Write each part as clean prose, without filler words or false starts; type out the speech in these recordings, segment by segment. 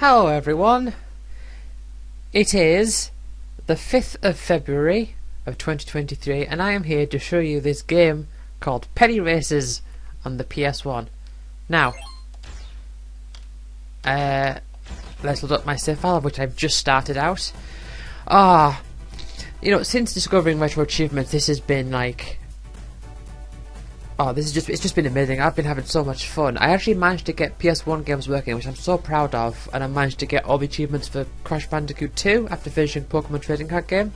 Hello everyone, it is the 5th of February of 2023 and I am here to show you this game called Penny Races on the PS1. Now, let's load up my save file, of which I've just started out. Since discovering Retro Achievements, this has been like... it's just been amazing. I've been having so much fun. I actually managed to get PS1 games working, which I'm so proud of, and I managed to get all the achievements for Crash Bandicoot 2 after finishing Pokemon Trading Card Game.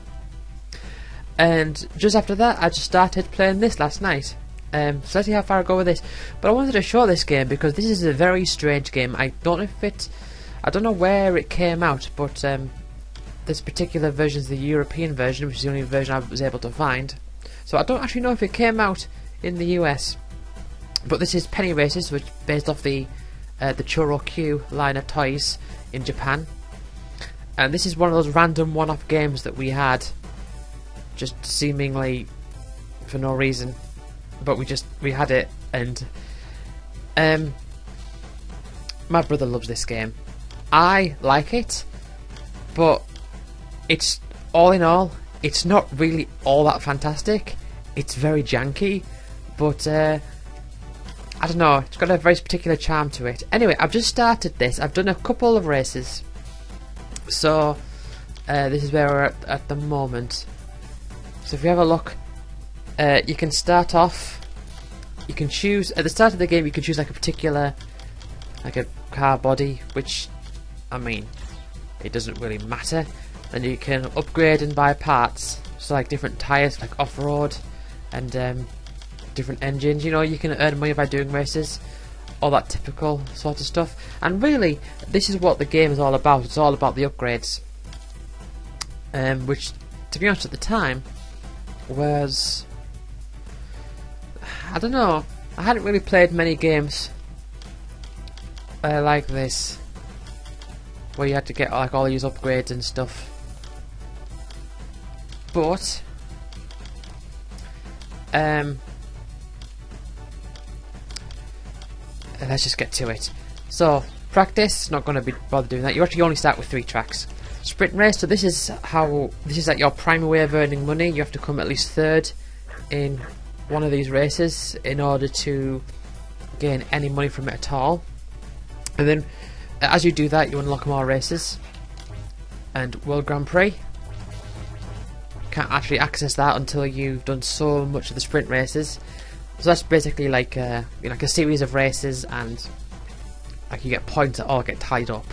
And just after that, I just started playing this last night. So let's see how far I go with this. But I wanted to show this game because this is a very strange game. I don't know where it came out, but this particular version is the European version, which is the only version I was able to find. So I don't actually know if it came out in the US, but this is Penny Races, which is based off the Choro Q line of toys in Japan, and this is one of those random one-off games that we had, just seemingly for no reason, but we had it, and my brother loves this game. I like it, but it's all in all, it's not really all that fantastic. It's very janky. But, I don't know, it's got a very particular charm to it. Anyway, I've just started this. I've done a couple of races. So, this is where we're at the moment. So if you have a look, you can start off, you can choose, at the start of the game you can choose like a particular, like a car body, which, I mean, it doesn't really matter. Then you can upgrade and buy parts, so like different tyres, like off-road, and different engines. You know, you can earn money by doing races, all that typical sort of stuff. And really, this is what the game is all about. It's all about the upgrades, which, to be honest, at the time was, I don't know, I hadn't really played many games like this, where you had to get like all these upgrades and stuff. But let's just get to it. So, practice, not going to be bothered doing that. You actually only start with 3 tracks. Sprint race, so this is like your primary way of earning money. You have to come at least 3rd in one of these races in order to gain any money from it at all. And then, as you do that, you unlock more races. And World Grand Prix, can't actually access that until you've done so much of the sprint races. So that's basically like like a series of races, and like you get points that all get tied up.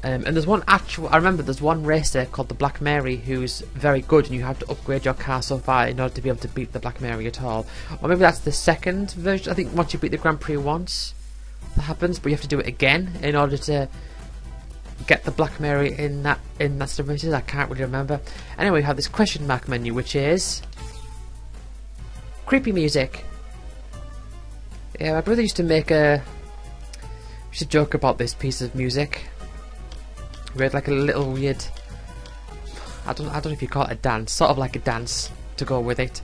And there's one I remember there's one racer called the Black Mary who's very good, and you have to upgrade your car so far in order to be able to beat the Black Mary at all. Or maybe that's the second version. I think once you beat the Grand Prix once, that happens, but you have to do it again in order to get the Black Mary in that set of races. I can't really remember. Anyway, we have this question mark menu, which is creepy music. Yeah, my brother used to make a joke about this piece of music. We had like a little weird, I don't know if you call it a dance, sort of like a dance to go with it.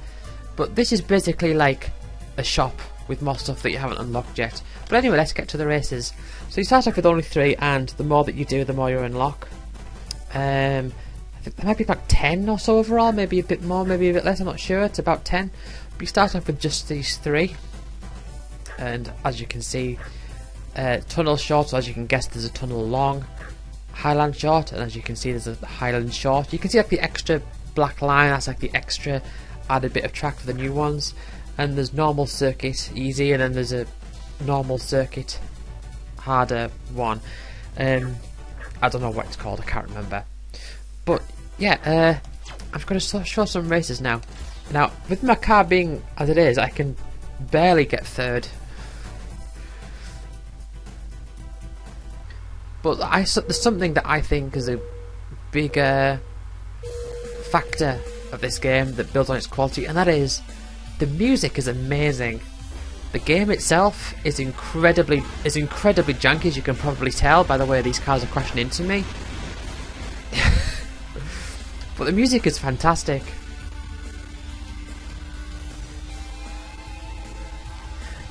But this is basically like a shop with more stuff that you haven't unlocked yet. But anyway, let's get to the races. So you start off with only 3, and the more that you do, the more you unlock. I think there might be about 10 or so overall, maybe a bit more, maybe a bit less, I'm not sure. It's about 10. But you start off with just these 3. And as you can see, tunnel short, so as you can guess there's a tunnel long, Highland short, and as you can see there's a Highland short. You can see like the extra black line, that's like the extra added bit of track for the new ones. And there's normal circuit, easy, and then there's a normal circuit, harder one. I don't know what it's called, I can't remember. But yeah, I'm going to show some races now. Now, with my car being as it is, I can barely get 3rd. But there's something that I think is a big factor of this game that builds on its quality, and that is the music is amazing. The game itself is incredibly janky, as you can probably tell by the way these cars are crashing into me. But the music is fantastic.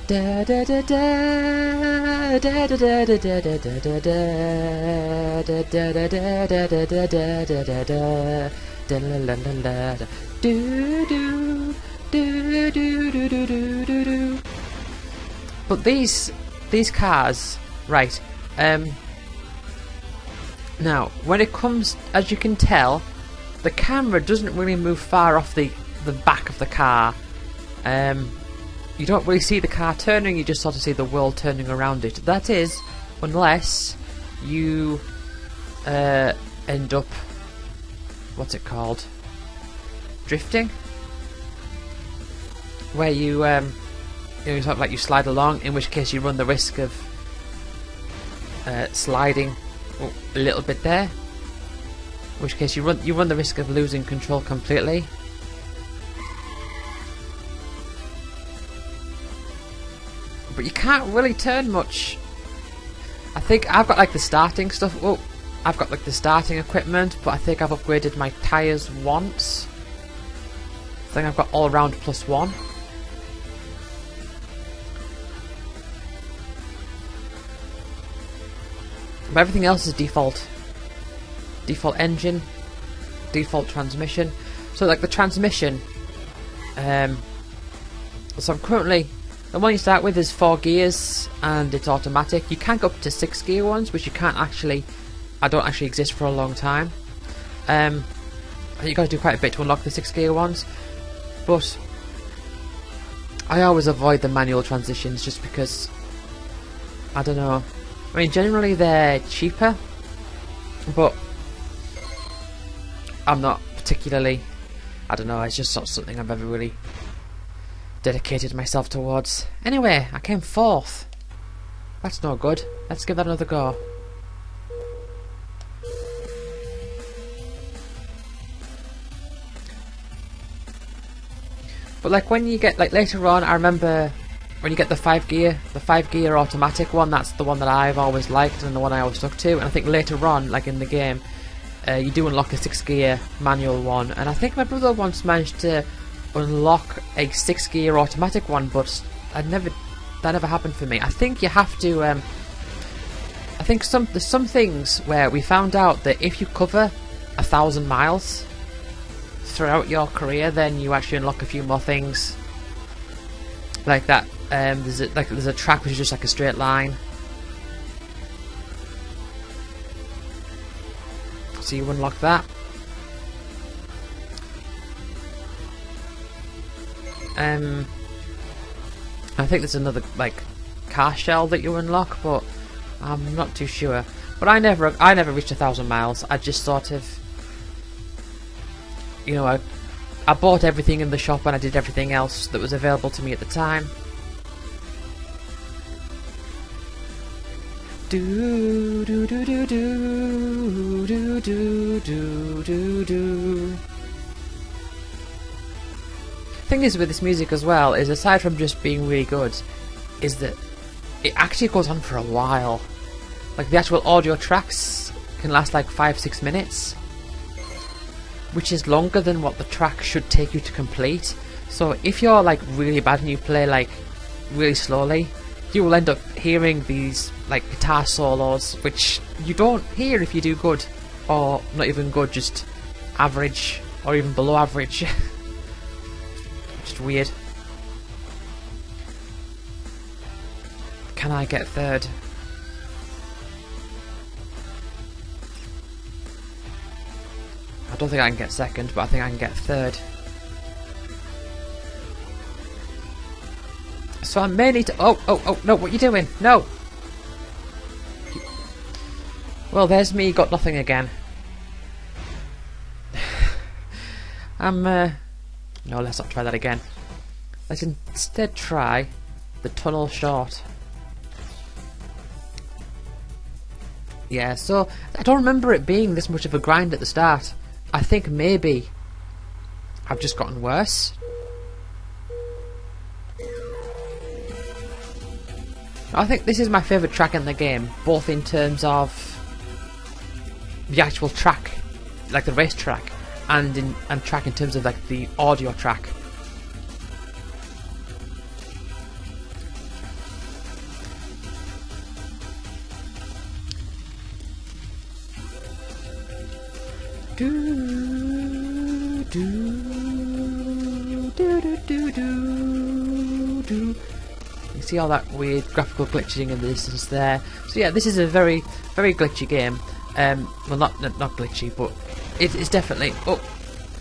Da da da da But these cars, right? Now, when it comes, as you can tell, the camera doesn't really move far off the back of the car. You don't really see the car turning, you just sort of see the world turning around it. That is, unless you end up, what's it called? Drifting? Where you know, sort of like you slide along, in which case you run the risk of sliding a little bit there. In which case you run the risk of losing control completely. But you can't really turn much. I think I've got like the starting stuff. Oh, I've got like the starting equipment, but I think I've upgraded my tyres once. I think I've got all round +1. But everything else is default. Default engine, default transmission. So like the transmission, so I'm currently, the one you start with is 4 gears and it's automatic. You can go up to 6 gear ones, which you can't actually, I don't actually exist for a long time. I think you've got to do quite a bit to unlock the 6 gear ones, but I always avoid the manual transitions just because, I don't know. I mean, generally they're cheaper, but I'm not particularly, I don't know, it's just not something I've ever really dedicated myself towards. Anyway, I came 4th. That's no good. Let's give that another go. But like when you get, like later on, I remember when you get the 5 gear automatic one, that's the one that I've always liked and the one I always stuck to. And I think later on, like in the game, you do unlock a 6 gear manual one. And I think my brother once managed to unlock a 6 gear automatic one, but that never happened for me. I think you have to, I think there's some things where we found out that if you cover 1,000 miles throughout your career, then you actually unlock a few more things. Like that, there's a track which is just like a straight line. So you unlock that. I think there's another like car shell that you unlock, but I'm not too sure. But I never reached 1,000 miles. I just sort of, you know, I bought everything in the shop and I did everything else that was available to me at the time. Do do do do do do do do do do. Thing is with this music as well is, aside from just being really good, is that it actually goes on for a while. Like the actual audio tracks can last like 5-6 minutes, which is longer than what the track should take you to complete. So if you're like really bad and you play like really slowly, you will end up hearing these like guitar solos which you don't hear if you do good, or not even good, just average or even below average. Just weird. Can I get 3rd? I don't think I can get 2nd, but I think I can get 3rd. So I may need to... Oh, no, what are you doing? No! Well, there's me, got nothing again. No, let's not try that again. Let's instead try the tunnel short. Yeah, so I don't remember it being this much of a grind at the start. I think maybe I've just gotten worse. I think this is my favourite track in the game, both in terms of the actual track, like the race track, and track in terms of like the audio track. Do do do do do do do. You see all that weird graphical glitching in the distance there. So yeah, this is a very glitchy game. Well, not glitchy, but it's definitely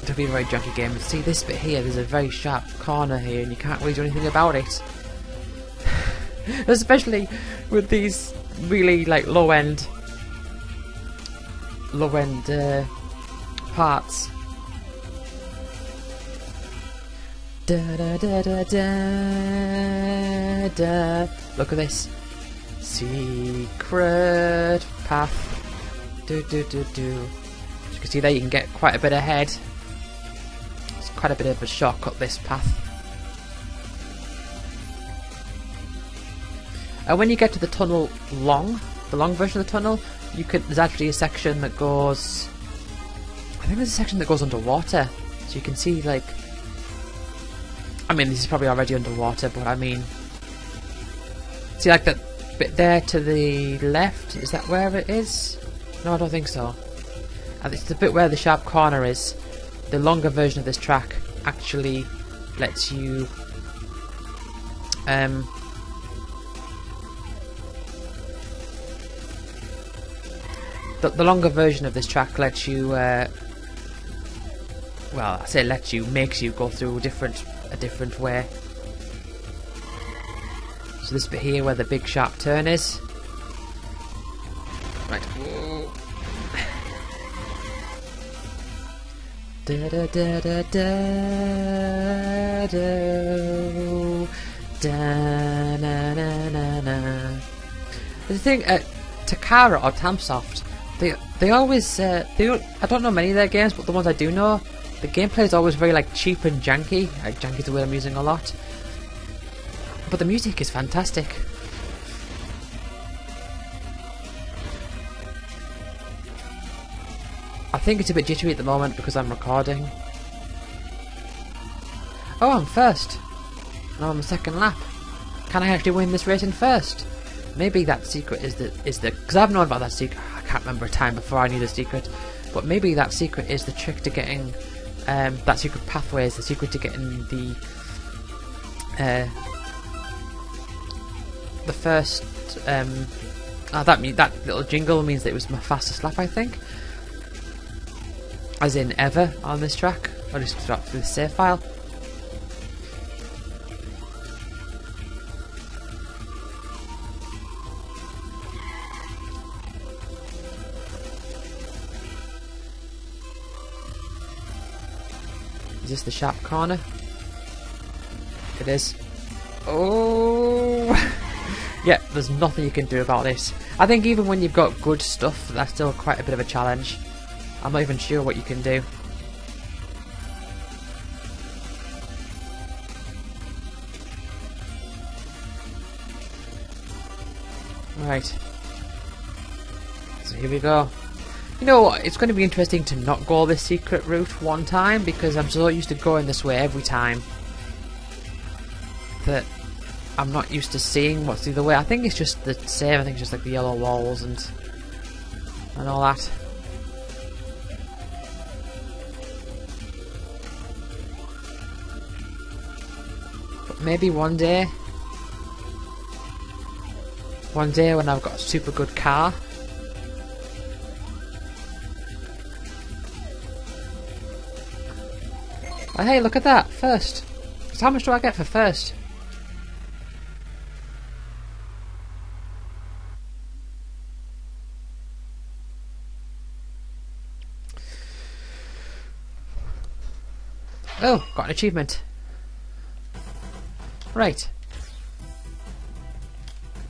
to be a very junky game. See this bit here? There's a very sharp corner here, and you can't really do anything about it. Especially with these really like low end parts. Da da da da da da. Look at this secret path. Do do do do. As you can see there, you can get quite a bit ahead. It's quite a bit of a shortcut, this path. And when you get to the tunnel the long version of the tunnel, there's actually a section that goes. I think there's a section that goes underwater, so you can see like. I mean, this is probably already underwater, but I mean, see like that bit there to the left. Is that where it is? No, I don't think so. It's the bit where the sharp corner is. The longer version of this track actually lets you the longer version of this track lets you well, I say lets you, makes you go through a different way. So this bit here where the big sharp turn is. Right. Da da da da da da da na na na na. The thing Takara or Tamsoft, they always I don't know many of their games, but the ones I do know, the gameplay is always very like cheap and janky. Like janky is the word I'm using a lot, but the music is fantastic. I think it's a bit jittery at the moment because I'm recording. Oh, I'm first. Now I'm second lap. Can I actually win this race in first? Maybe that secret is the because I've known about that secret. I can't remember a time before I knew the secret, but maybe that secret is the trick to getting that secret pathway is the secret to getting the first. That little jingle means that it was my fastest lap, I think. As in ever on this track. I'll just drop through the save file. Is this the sharp corner? It is. Oh! Yeah, there's nothing you can do about this. I think even when you've got good stuff, that's still quite a bit of a challenge. I'm not even sure what you can do. Right. So here we go. You know what, it's going to be interesting to not go this secret route one time, because I'm so used to going this way every time that I'm not used to seeing what's the other way. I think it's just the same. I think it's just like the yellow walls and all that. But maybe one day when I've got a super good car, oh, hey, look at that, first. So how much do I get for first? Oh, got an achievement. Right.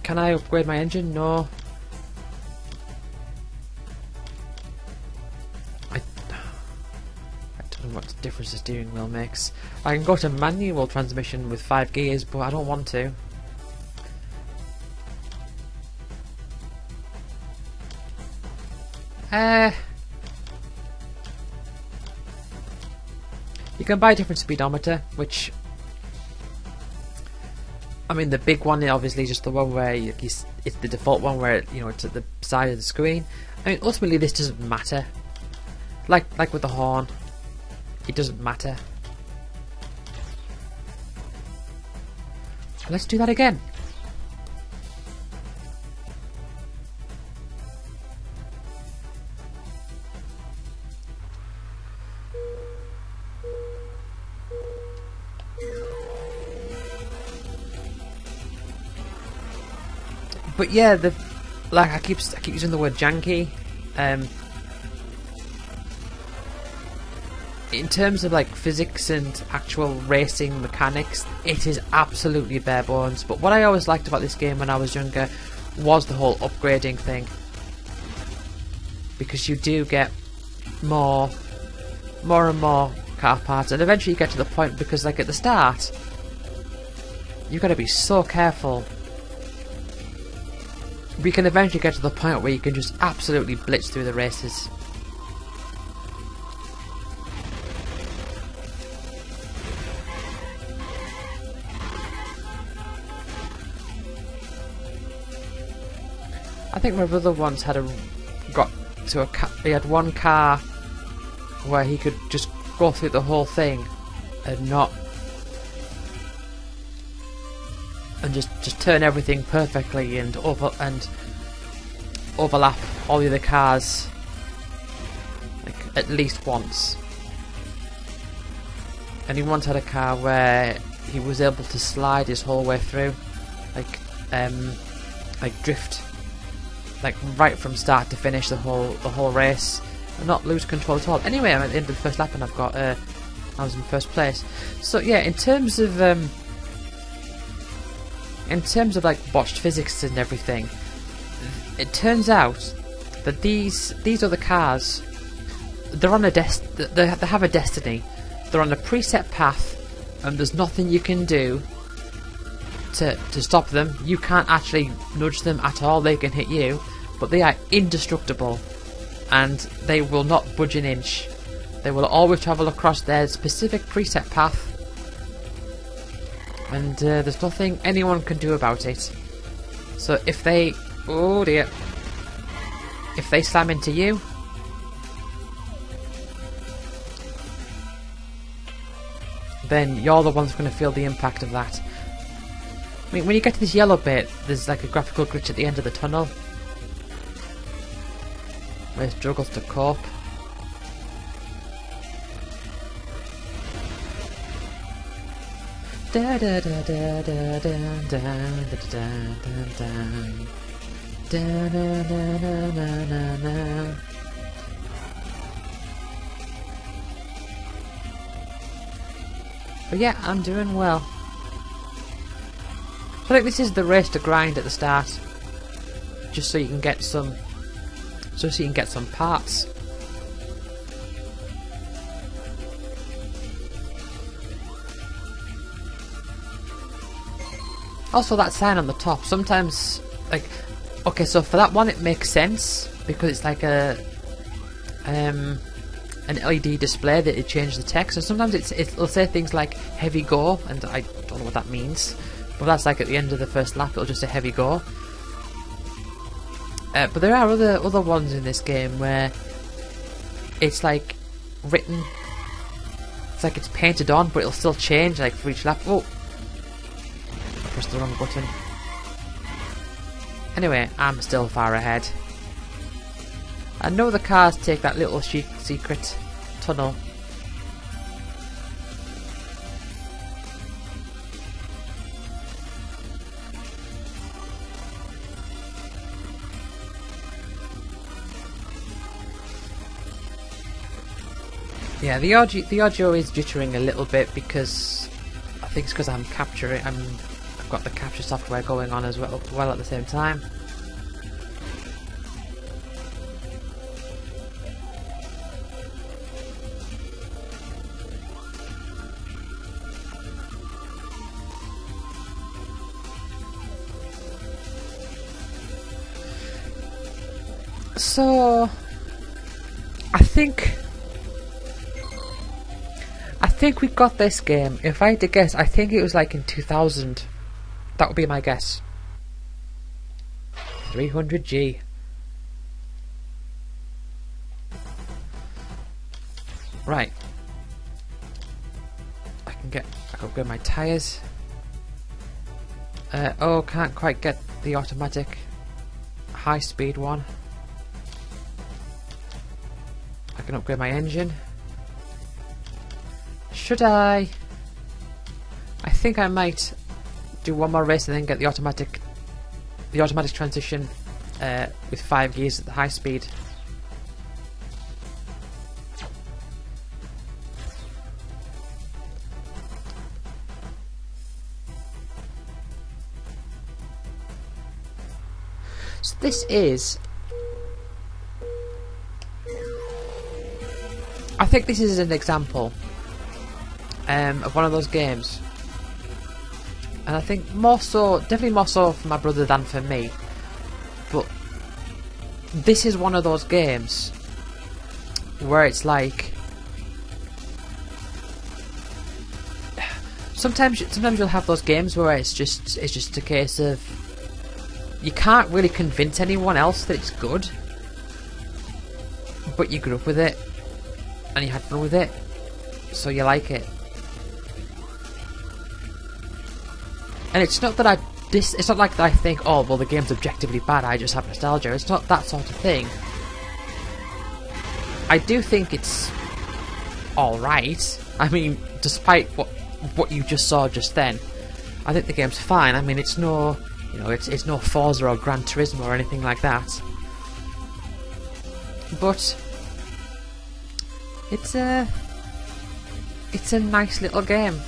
Can I upgrade my engine? No. I don't know what difference the steering wheel makes. I can go to manual transmission with 5 gears, but I don't want to. You can buy a different speedometer, which, I mean, the big one obviously is just the one where it's the default one where it's at the side of the screen. I mean, ultimately this doesn't matter. Like with the horn, it doesn't matter. Let's do that again. But yeah, I keep using the word janky. In terms of like physics and actual racing mechanics, it is absolutely bare bones. But what I always liked about this game when I was younger was the whole upgrading thing, because you do get more and more car parts, and eventually you get to the point, because like at the start you've got to be so careful. We can eventually get to the point where you can just absolutely blitz through the races. I think my brother once had he had one car where he could just go through the whole thing and just turn everything perfectly and overlap all the other cars like at least once. And he once had a car where he was able to slide his whole way through, like drift, like right from start to finish the whole race and not lose control at all. Anyway, I'm at the end of the first lap and I was in first place. So yeah, in terms of like botched physics and everything, it turns out that these other cars, they're on they have a destiny. They're on a preset path, and there's nothing you can do to stop them. You can't actually nudge them at all. They can hit you, but they are indestructible, and they will not budge an inch. They will always travel across their specific preset path, and there's nothing anyone can do about it. So if they, oh dear, if they slam into you, then you're the one that's going to feel the impact of that. I mean, when you get to this yellow bit, there's like a graphical glitch at the end of the tunnel where it struggles to cope. Da da da da da da da da da da da da da. But yeah, I'm doing well. I think this is the race to grind at the start, just so you can get some, parts. Also, that sign on the top, sometimes, like, okay, so for that one it makes sense, because it's like an LED display that it changes the text, and sometimes it'll say things like heavy go, and I don't know what that means, but that's like at the end of the first lap it'll just say heavy go. But there are other ones in this game where it's like written, it's like it's painted on, but it'll still change like for each lap. Oh, I pressed the wrong button. Anyway, I'm still far ahead. I know the cars take that little secret tunnel. Yeah, the audio is jittering a little bit because I think it's because I'm capturing. I've got the capture software going on as well at the same time. So I think we got this game. If I had to guess, I think it was like in 2000. That would be my guess. 300G. Right. I can upgrade my tyres. Oh, can't quite get the automatic high speed one. I can upgrade my engine. Should I? I think I might do one more race and then get the automatic transition with 5 gears at the high speed. So this is, I think this is an example of one of those games, and I think definitely more so for my brother than for me, but this is one of those games where it's like sometimes you'll have those games where it's just a case of you can't really convince anyone else that it's good, but you grew up with it and you had fun with it, so you like it. And it's not that it's not like that I think, oh well, the game's objectively bad, I just have nostalgia. It's not that sort of thing. I do think it's alright. I mean, despite what you just saw just then, I think the game's fine. I mean, it's no, you know, it's no Forza or Gran Turismo or anything like that. But it's a nice little game.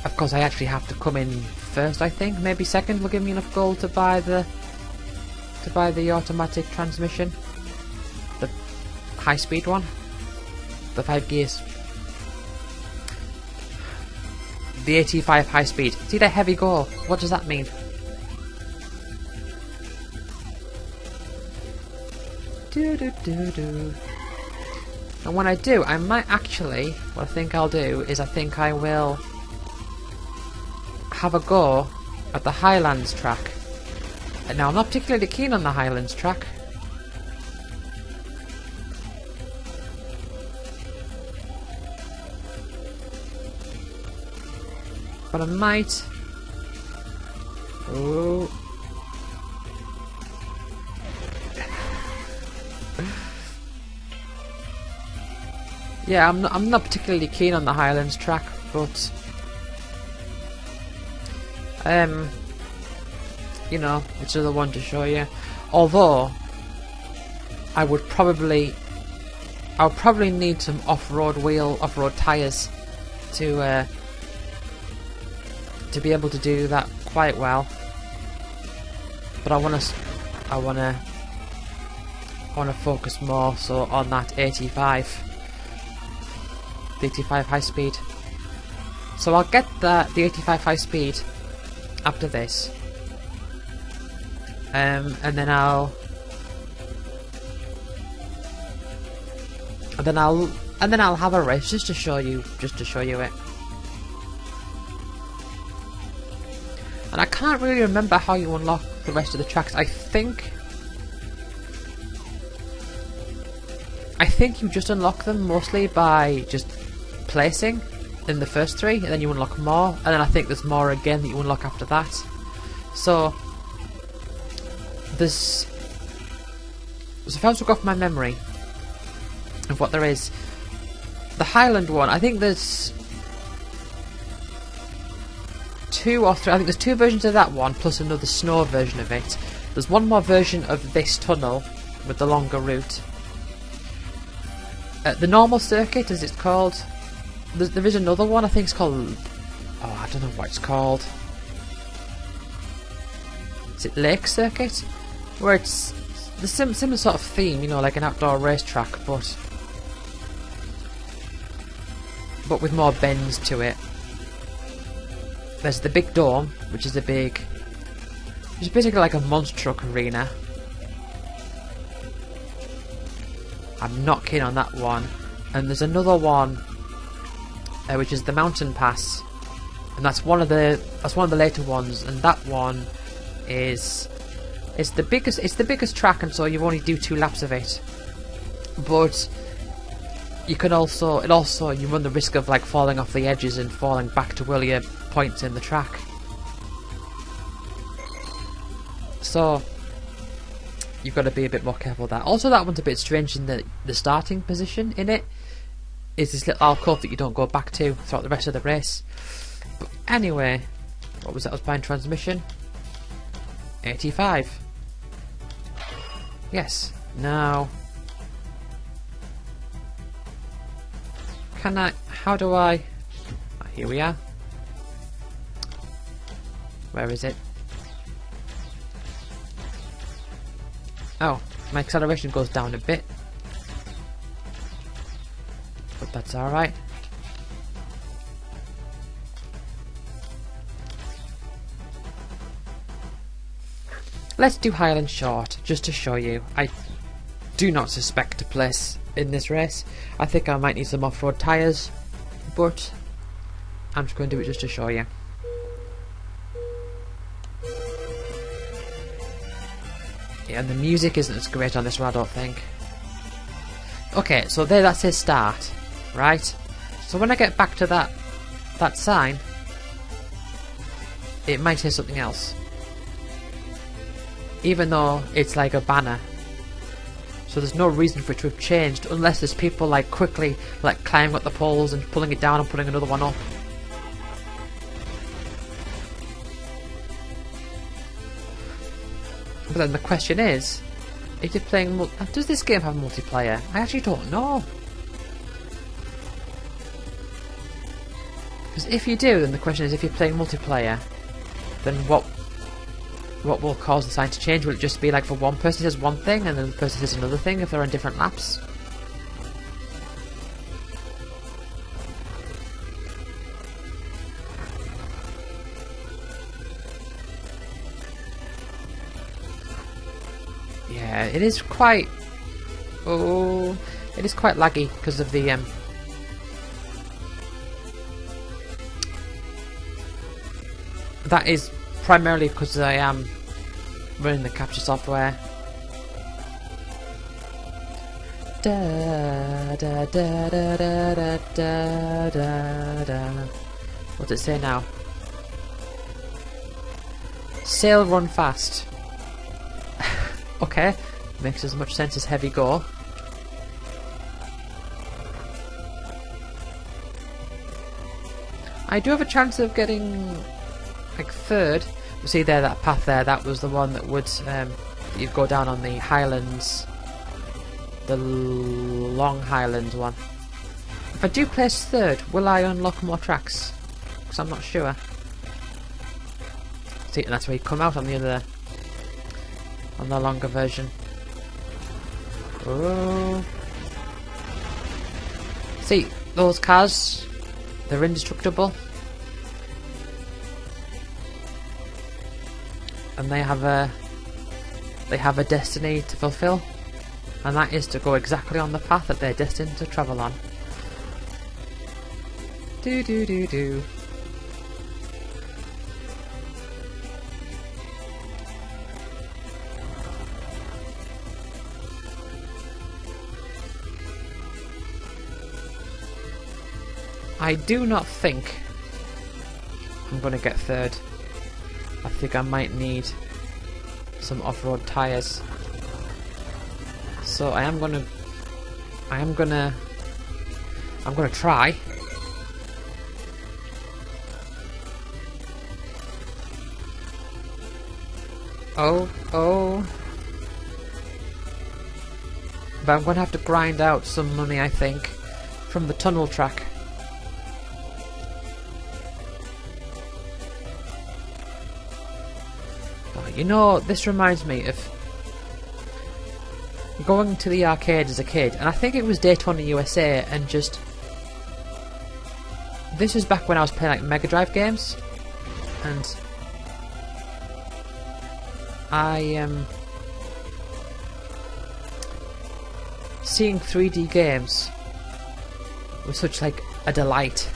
Of course, I actually have to come in first. I think maybe second will give me enough gold to buy the automatic transmission, the high-speed one, the 5 gears, the AT5 high-speed. See the heavy go. What does that mean? And when I do, I might actually. What I think I'll do is I think I will have a go at the Highlands track. And now I'm not particularly keen on the Highlands track. But I might. Oh. Yeah, I'm not particularly keen on the Highlands track, but you know, it's another one to show you. Although I'll probably need some off-road tires to be able to do that quite well. But I wanna focus more so on that 85. The 85 high speed. So I'll get the 85 high speed after this, and then I'll have a race just to show you it. And I can't really remember how you unlock the rest of the tracks. I think you just unlock them mostly by just placing in the first 3, and then you unlock more, and then I think there's more again that you unlock after that. So if I was to go off my memory of what there is, the Highland one, I think there's 2 or 3. I think there's 2 versions of that one plus another snow version of it. There's one more version of this tunnel with the longer route. The normal circuit, as it's called. There is another one, I think it's called... Oh, I don't know what it's called. Is it Lake Circuit? Where it's the similar sort of theme, you know, like an outdoor racetrack, but with more bends to it. There's the Big Dome, which is basically like a monster truck arena. I'm not keen on that one. And there's another one which is the Mountain Pass, and that's one of the later ones, and that one is the biggest track, and so you only do 2 laps of it. But you can also you run the risk of like falling off the edges and falling back to earlier points in the track. So you've got to be a bit more careful with that. Also, that one's a bit strange in the starting position in it is this little alcove that you don't go back to throughout the rest of the race. But anyway, what was that? I was buying transmission. 85. Yes. Now, can I? How do I? Oh, here we are. Where is it? Oh, my acceleration goes down a bit. But that's alright. Let's do Highland Short, just to show you. I do not suspect a place in this race. I think I might need some off-road tyres, but I'm just going to do it just to show you. Yeah, and the music isn't as great on this one, I don't think. Okay, so there, that says start, right? So when I get back to that sign, it might say something else. Even though it's like a banner. So there's no reason for it to have changed, unless there's people like quickly like climbing up the poles and pulling it down and putting another one up. But then the question is, if you're playing does this game have multiplayer? I actually don't know. Because if you do, then the question is, if you're playing multiplayer, then what will cause the sign to change? Will it just be like for one person says one thing and then the person says another thing if they're on different laps? Yeah, it is quite... Oh, it is quite laggy because of the... That is primarily because I am running the capture software. Da da da da da da da da. What's it say now? Sail, run fast. Okay, makes as much sense as heavy go. I do have a chance of getting like third. You see there, that path there, that was the one that would you'd go down on the Highlands, the Long Highland one. If I do place third, will I unlock more tracks? Because I'm not sure. See, and that's where you come out on the other, on the longer version. Oh. See, those cars, they're indestructible. And they have a destiny to fulfill, and that is to go exactly on the path that they're destined to travel on. Do do do do. I do not think I'm going to get third. I think I might need some off-road tyres. So I'm gonna try. Oh. But I'm gonna have to grind out some money, I think, from the tunnel track. You know, this reminds me of going to the arcade as a kid, and I think it was Daytona USA, and just... This was back when I was playing like Mega Drive games, and seeing 3D games was such like a delight.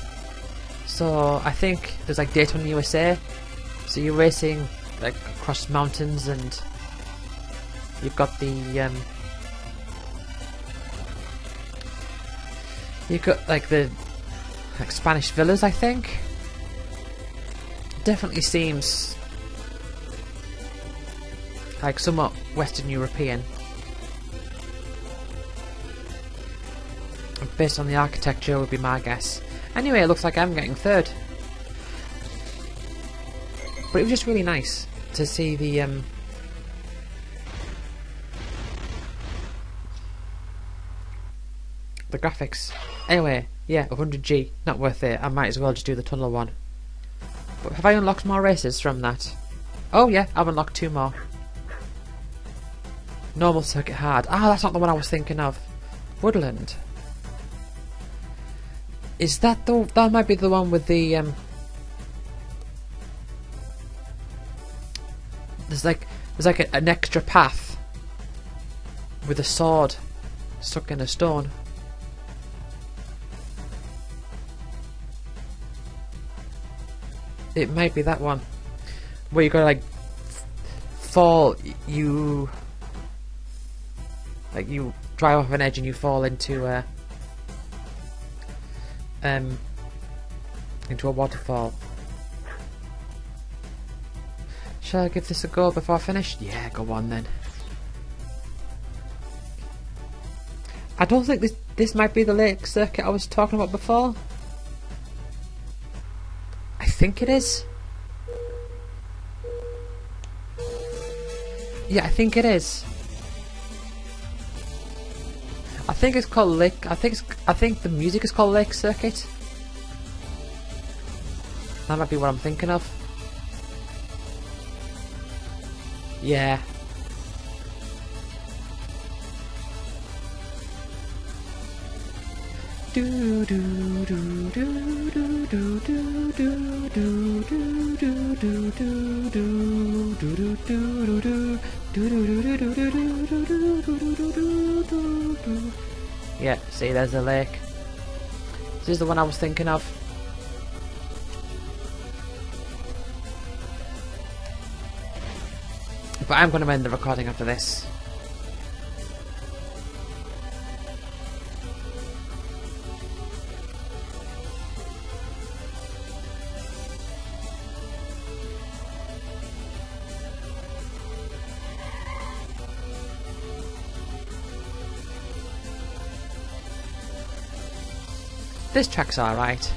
So I think there's like Daytona USA, so you're racing like across mountains, and you've got the you've got like the Spanish villas, I think. Definitely seems like somewhat Western European. Based on the architecture would be my guess. Anyway, it looks like I'm getting third. But it was just really nice to see the graphics. Anyway, yeah, 100G, not worth it. I might as well just do the tunnel one. But have I unlocked more races from that? Oh yeah, I've unlocked 2 more. Normal circuit hard. Ah, that's not the one I was thinking of. Woodland. Is that the... that might be the one with the there's like an extra path with a sword stuck in a stone. It might be that one where you gotta like fall. You drive off an edge and you fall into a waterfall. Shall I give this a go before I finish? Yeah, go on then. I don't think this might be the lake circuit I was talking about before. I think it is. Yeah, I think it is. I think it's called Lake. I think the music is called Lake Circuit. That might be what I'm thinking of. Yeah. Do do do do do do do do do do do do do do do. Yeah, see, there's the lake. This is the one I was thinking of. But I'm going to end the recording after this. This track's alright.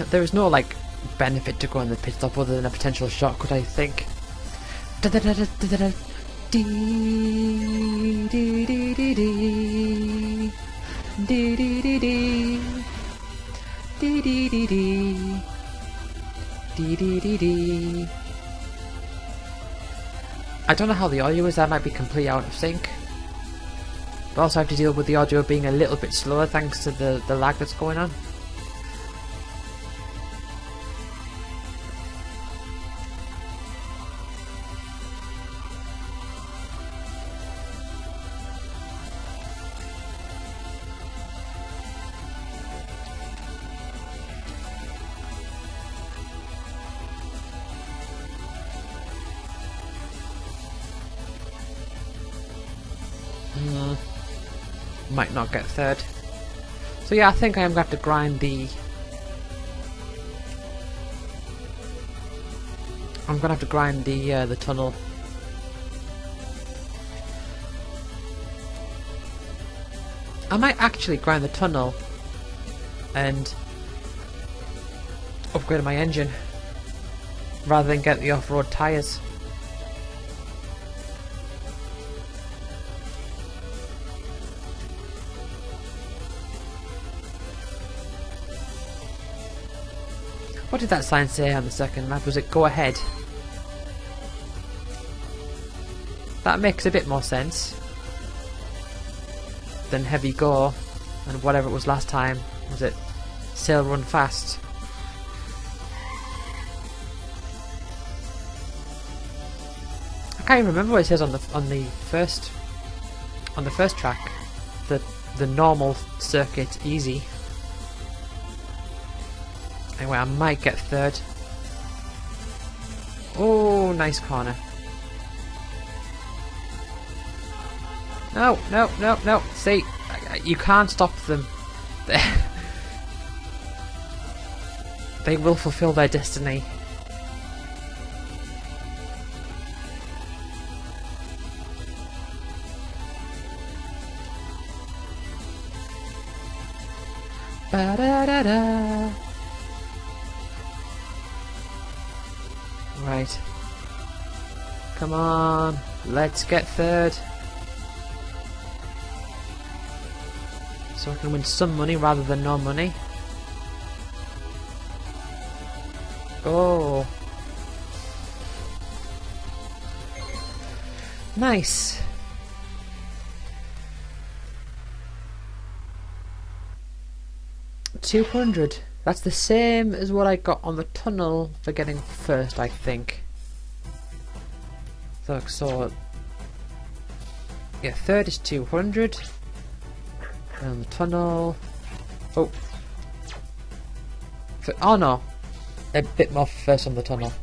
There is no like benefit to going to the pit stop other than a potential shortcut, I think. I don't know how the audio is, that might be completely out of sync. But also I have to deal with the audio being a little bit slower thanks to the lag that's going on. Might not get third. So yeah, I think I am going to have to grind the... I'm going to have to grind the tunnel. I might actually grind the tunnel and upgrade my engine rather than get the off-road tyres. What did that sign say on the second map? Was it go ahead? That makes a bit more sense than heavy go and whatever it was last time. Was it sail run fast? I can't even remember what it says on the first track. The normal circuit easy. Anyway, I might get third. Oh, nice corner. No, no, no, no. See, you can't stop them. They will fulfill their destiny. Ba-da-da-da. Right. Come on, let's get third. So I can win some money rather than no money. Oh. Nice. $200. That's the same as what I got on the tunnel for getting first, I think. So yeah, third is 200. And the tunnel. Oh. Oh no. A bit more first on the tunnel.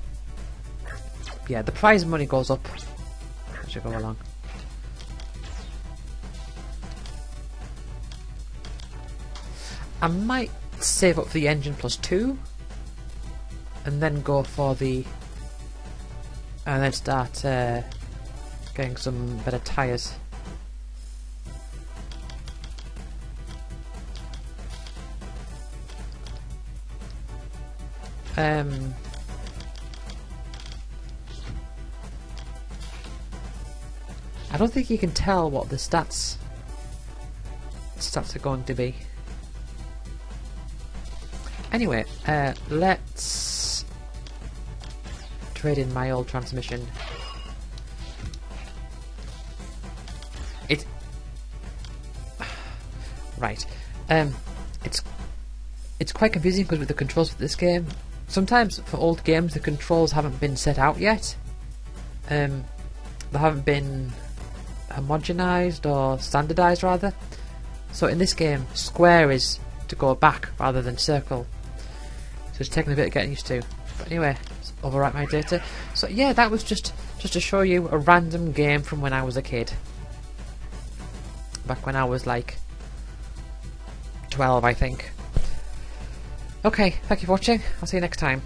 Yeah, the prize money goes up as you go along. I might save up for the engine plus 2 and then go for the and then start getting some better tyres. I don't think you can tell what the stats are going to be. Anyway, let's trade in my old transmission. Right. It's quite confusing because with the controls for this game, sometimes for old games the controls haven't been set out yet. They haven't been homogenized or standardized rather. So in this game, square is to go back rather than circle. So it's taking a bit of getting used to. But anyway, let's overwrite my data. So yeah, that was just to show you a random game from when I was a kid. Back when I was like 12, I think. Okay, thank you for watching. I'll see you next time.